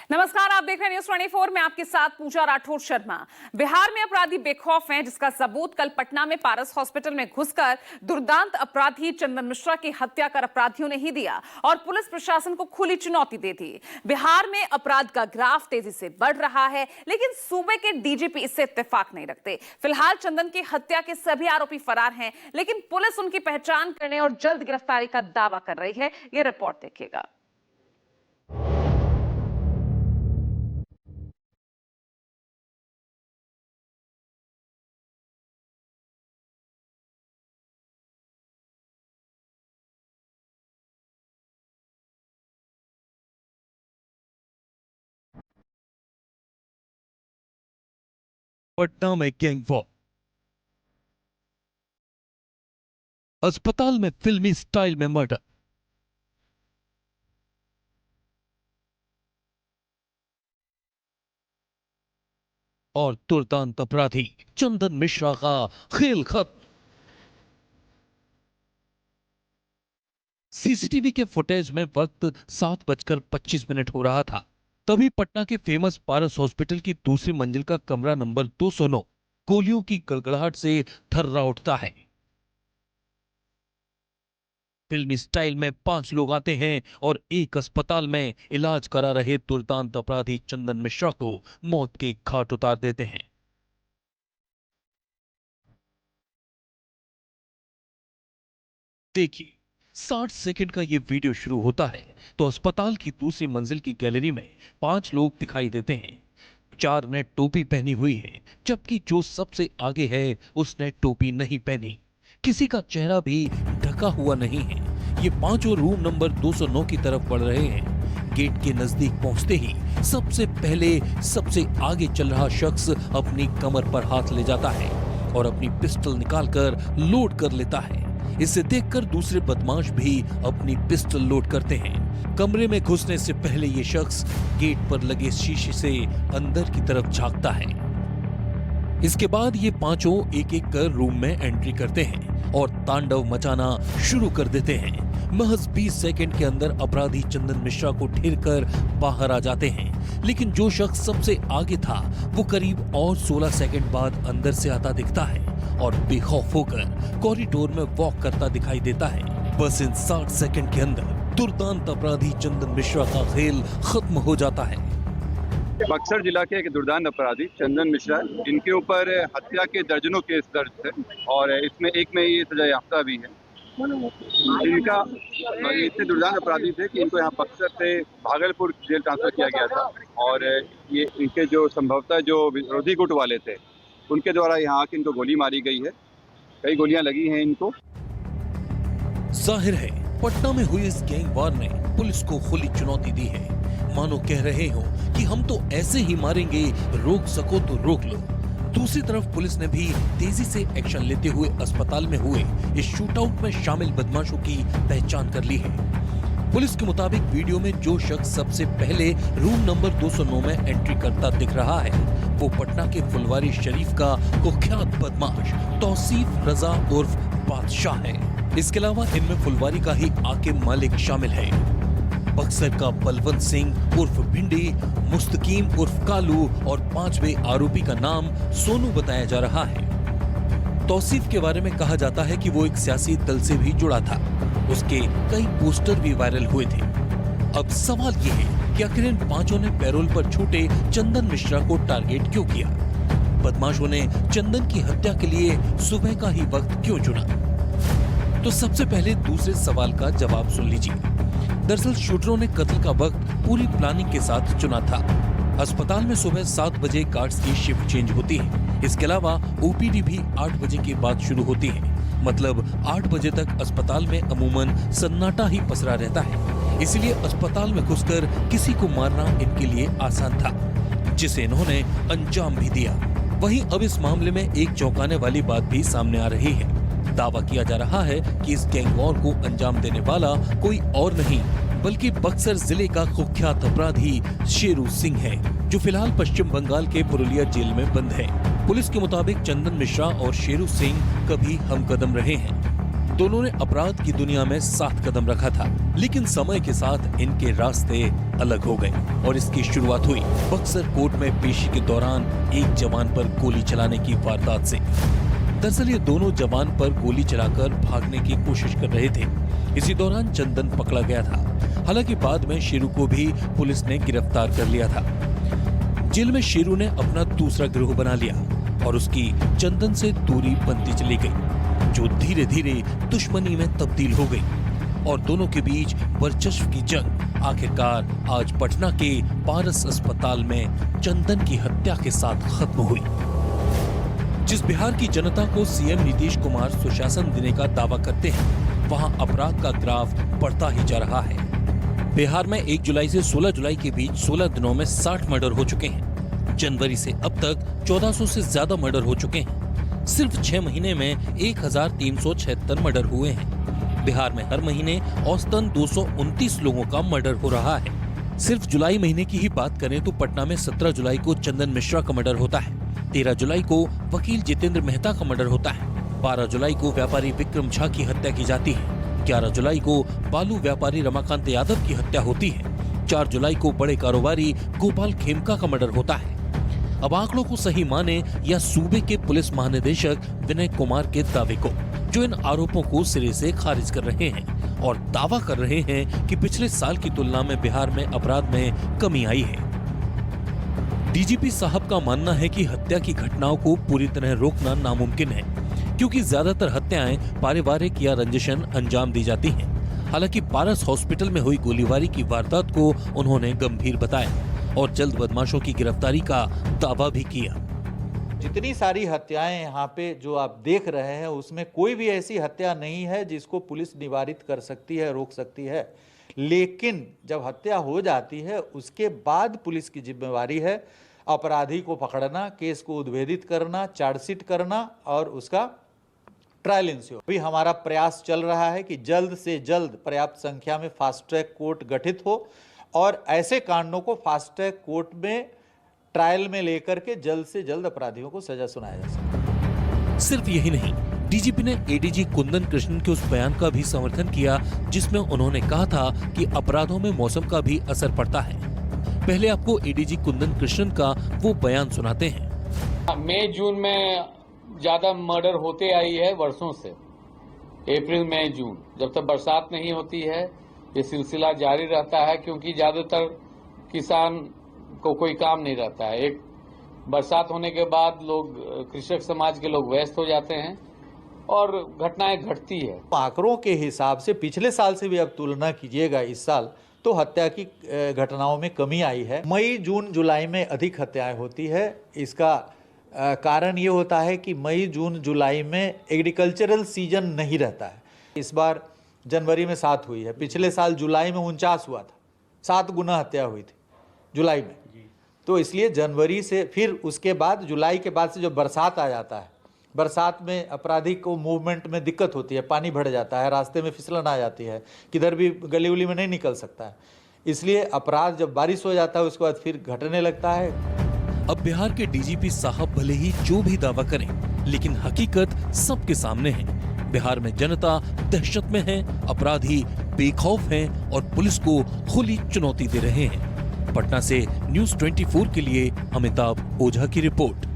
नमस्कार, आप देख रहे हैं न्यूज 24 में आपके साथ पूजा राठौर शर्मा। बिहार में अपराधी बेखौफ हैं, जिसका सबूत कल पटना में पारस हॉस्पिटल में घुसकर दुर्दांत अपराधी चंदन मिश्रा की हत्या कर अपराधियों ने ही दिया और पुलिस प्रशासन को खुली चुनौती दे दी। बिहार में अपराध का ग्राफ तेजी से बढ़ रहा है, लेकिन सूबे के डीजीपी इससे इत्तेफाक नहीं रखते। फिलहाल चंदन की हत्या के सभी आरोपी फरार हैं, लेकिन पुलिस उनकी पहचान करने और जल्द गिरफ्तारी का दावा कर रही है। यह रिपोर्ट देखिएगा। पटना में गैंग वॉर, अस्पताल में फिल्मी स्टाइल में मर्डर, और दुर्दांत अपराधी चंदन मिश्रा का खेल खत्म। सीसीटीवी के फुटेज में वक्त 7:25 हो रहा था। तभी पटना के फेमस पारस हॉस्पिटल की दूसरी मंजिल का कमरा नंबर 209 गोलियों की गड़गड़ाहट से थर्रा उठता है। फिल्मी स्टाइल में 5 लोग आते हैं और एक अस्पताल में इलाज करा रहे दुर्दांत अपराधी चंदन मिश्रा को मौत के घाट उतार देते हैं। देखिए, 60 सेकंड का ये वीडियो शुरू होता है तो अस्पताल की दूसरी मंजिल की गैलरी में 5 लोग दिखाई देते हैं। 4 ने टोपी पहनी हुई है, जबकि जो सबसे आगे है उसने टोपी नहीं पहनी। किसी का चेहरा भी ढका हुआ नहीं है। ये पांचों रूम नंबर 209 की तरफ बढ़ रहे हैं। गेट के नजदीक पहुंचते ही सबसे पहले सबसे आगे चल रहा शख्स अपनी कमर पर हाथ ले जाता है और अपनी पिस्टल निकालकर लोड कर लेता है। इसे देखकर दूसरे बदमाश भी अपनी पिस्टल लोड करते हैं। कमरे में घुसने से पहले ये शख्स गेट पर लगे शीशे से अंदर की तरफ झांकता है। इसके बाद ये पांचों एक एक कर रूम में एंट्री करते हैं और तांडव मचाना शुरू कर देते हैं। महज 20 सेकंड के अंदर अपराधी चंदन मिश्रा को ढेर कर बाहर आ जाते हैं, लेकिन जो शख्स सबसे आगे था वो करीब और 16 सेकंड बाद अंदर से आता दिखता है और बेखौफ होकर कॉरिडोर में वॉक करता दिखाई देता है। बस इन 60 सेकंड के अंदर दुर्दांत अपराधी चंदन मिश्रा का खेल खत्म हो जाता है। बक्सर जिला के एक दुर्दांत अपराधी चंदन मिश्रा, इनके ऊपर हत्या के दर्जनों केस दर्ज थे और इसमें एक में ये सजा याफ्ता भी है। इनका इतने दुर्दांत अपराधी थे कि इनको यहाँ बक्सर से भागलपुर जेल ट्रांसफर किया गया था और ये इनके जो संभवतः जो विरोधी गुट वाले थे उनके द्वारा यहाँ आके इनको गोली मारी गई है। कई गोलियां लगी हैं इनको। जाहिर है पटना में हुई इस गैंग वार ने पुलिस को खुली चुनौती दी है। मानो कह रहे हो कि हम तो ऐसे ही मारेंगे, रोक सको तो रोक लो। दूसरी तरफ पुलिस ने भी तेजी से एक्शन लेते हुए अस्पताल में हुए इस शूटआउट में शामिल बदमाशों की पहचान कर ली है। पुलिस के मुताबिक वीडियो में जो शख्स सबसे पहले रूम नंबर 209 में एंट्री करता दिख रहा है वो पटना के फुलवारी शरीफ का कुख्यात बदमाश तौसीफ रजा उर्फ बादशाह है। इसके अलावा इनमें फुलवारी का ही आके मालिक शामिल है। बक्सर का बलवंत सिंह उर्फ भिंडी, मुस्तकीम उर्फ कालू और 5वें आरोपी का नाम सोनू बताया जा रहा है। तौसीफ के बारे में कहा जाता है कि वो एक सियासी दल से भी जुड़ा था। उसके कई पोस्टर भी वायरल हुए थे। अब सवाल ये है कि आखिर इन पांचों ने पैरोल पर छूटे चंदन मिश्रा को टारगेट क्यों किया? बदमाशों ने चंदन की हत्या के लिए सुबह का ही वक्त क्यों चुना? तो सबसे पहले दूसरे सवाल का जवाब सुन लीजिए। दरअसल शूटरों ने कत्ल का वक्त पूरी प्लानिंग के साथ चुना था। अस्पताल में सुबह 7 बजे गार्ड्स की शिफ्ट चेंज होती है। इसके अलावा ओपीडी भी 8 बजे के बाद शुरू होती है। मतलब 8 बजे तक अस्पताल में अमूमन सन्नाटा ही पसरा रहता है। इसलिए अस्पताल में घुसकर किसी को मारना इनके लिए आसान था, जिसे इन्होंने अंजाम भी दिया। वहीं अब इस मामले में एक चौंकाने वाली बात भी सामने आ रही है। दावा किया जा रहा है कि इस गैंग वॉर को अंजाम देने वाला कोई और नहीं बल्कि बक्सर जिले का कुख्यात अपराधी शेरू सिंह है, जो फिलहाल पश्चिम बंगाल के पुरुलिया जेल में बंद है। पुलिस के मुताबिक चंदन मिश्रा और शेरू सिंह कभी हमकदम रहे हैं। दोनों ने अपराध की दुनिया में साथ कदम रखा था, लेकिन समय के साथ इनके रास्ते अलग हो गए और इसकी शुरुआत हुई बक्सर कोर्ट में पेशी के दौरान एक जवान पर गोली चलाने की वारदात से। दरअसल ये दोनों जवान पर गोली चलाकर भागने की कोशिश कर रहे थे। इसी दौरान चंदन पकड़ा गया था। हालांकि बाद में शेरू को भी पुलिस ने गिरफ्तार कर लिया था। जेल में शेरू ने अपना दूसरा गिरोह बना लिया और उसकी चंदन से दूरी बनती चली गई, जो धीरे धीरे दुश्मनी में तब्दील हो गई और दोनों के बीच वर्चस्व की जंग आखिरकार आज पटना के पारस अस्पताल में चंदन की हत्या के साथ खत्म हुई। जिस बिहार की जनता को सीएम नीतीश कुमार सुशासन देने का दावा करते हैं, वहां अपराध का ग्राफ बढ़ता ही जा रहा है। बिहार में 1 जुलाई से 16 जुलाई के बीच 16 दिनों में 60 मर्डर हो चुके हैं। जनवरी से अब तक 1400 से ज्यादा मर्डर हो चुके हैं। सिर्फ 6 महीने में 1376 मर्डर हुए हैं। बिहार में हर महीने औसतन 229 लोगों का मर्डर हो रहा है। सिर्फ जुलाई महीने की ही बात करें तो पटना में 17 जुलाई को चंदन मिश्रा का मर्डर होता है। 13 जुलाई को वकील जितेंद्र मेहता का मर्डर होता है। 12 जुलाई को व्यापारी विक्रम झा की हत्या की जाती है। 11 जुलाई को बालू व्यापारी रमाकांत यादव की हत्या होती है। 4 जुलाई को बड़े कारोबारी गोपाल खेमका का मर्डर होता है। अब आंकड़ों को सही माने या सूबे के पुलिस महानिदेशक विनय कुमार के दावे को, जो इन आरोपों को सिरे से खारिज कर रहे हैं और दावा कर रहे हैं कि पिछले साल की तुलना में बिहार में अपराध में कमी आई है। डीजीपी साहब का मानना है कि हत्या की घटनाओं को पूरी तरह रोकना नामुमकिन है, क्योंकि ज्यादातर हत्याएं पारिवारिक या रंजिशन अंजाम दी जाती हैं। हालांकि पारस हॉस्पिटल में हुई गोलीबारी की वारदात को उन्होंने गंभीर बताया और जल्द बदमाशों की गिरफ्तारी का दावा भी किया। जितनी सारी हत्याएं यहाँ पे जो आप देख रहे हैं, उसमें कोई भी ऐसी हत्या नहीं है जिसको पुलिस निवारित कर सकती है, रोक सकती है। लेकिन जब हत्या हो जाती है उसके बाद पुलिस की जिम्मेवारी है अपराधी को पकड़ना, केस को उद्भेदित करना, चार्जशीट करना और उसका ट्रायल इंश्योर। अभी हमारा प्रयास चल रहा है कि जल्द से जल्द पर्याप्त संख्या में फास्ट ट्रैक कोर्ट गठित हो और ऐसे कांडों को फास्ट ट्रैक कोर्ट में ट्रायल में लेकर के जल्द से जल्द अपराधियों को सजा सुनाया जा सके। सिर्फ यही नहीं, डीजीपी ने एडीजी कुंदन कृष्णन के उस बयान का भी समर्थन किया जिसमें उन्होंने कहा था कि अपराधों में मौसम का भी असर पड़ता है। पहले आपको एडीजी कुंदन कृष्णन का वो बयान सुनाते हैं। मई जून में ज्यादा मर्डर होते आई है वर्षों से। अप्रैल मई जून जब तक बरसात नहीं होती है ये सिलसिला जारी रहता है, क्योंकि ज्यादातर किसान को कोई काम नहीं रहता है। एक बरसात होने के बाद लोग कृषक समाज के लोग व्यस्त हो जाते हैं और घटनाएं घटती है। आंकड़ों के हिसाब से पिछले साल से भी अब तुलना कीजिएगा इस साल, तो हत्या की घटनाओं में कमी आई है। मई जून जुलाई में अधिक हत्याएं होती है। इसका कारण ये होता है कि मई जून जुलाई में एग्रीकल्चरल सीजन नहीं रहता है। इस बार जनवरी में 7 हुई है, पिछले साल जुलाई में 49 हुआ था, 7 गुना हत्या हुई थी जुलाई में। तो इसलिए जनवरी से फिर उसके बाद जुलाई के बाद से जो बरसात आ जाता है, बरसात में अपराधी को मूवमेंट में दिक्कत होती है, पानी भर जाता है, रास्ते में फिसलन आ जाती है, किधर भी गली उली में नहीं निकल सकता है। इसलिए अपराध जब बारिश हो जाता है उसके बाद फिर घटने लगता है। अब बिहार के डीजीपी साहब भले ही जो भी दावा करें, लेकिन हकीकत सबके सामने है। बिहार में जनता दहशत में है, अपराधी बेखौफ हैं और पुलिस को खुली चुनौती दे रहे हैं। पटना से न्यूज़ 24 के लिए अमिताभ ओझा की रिपोर्ट।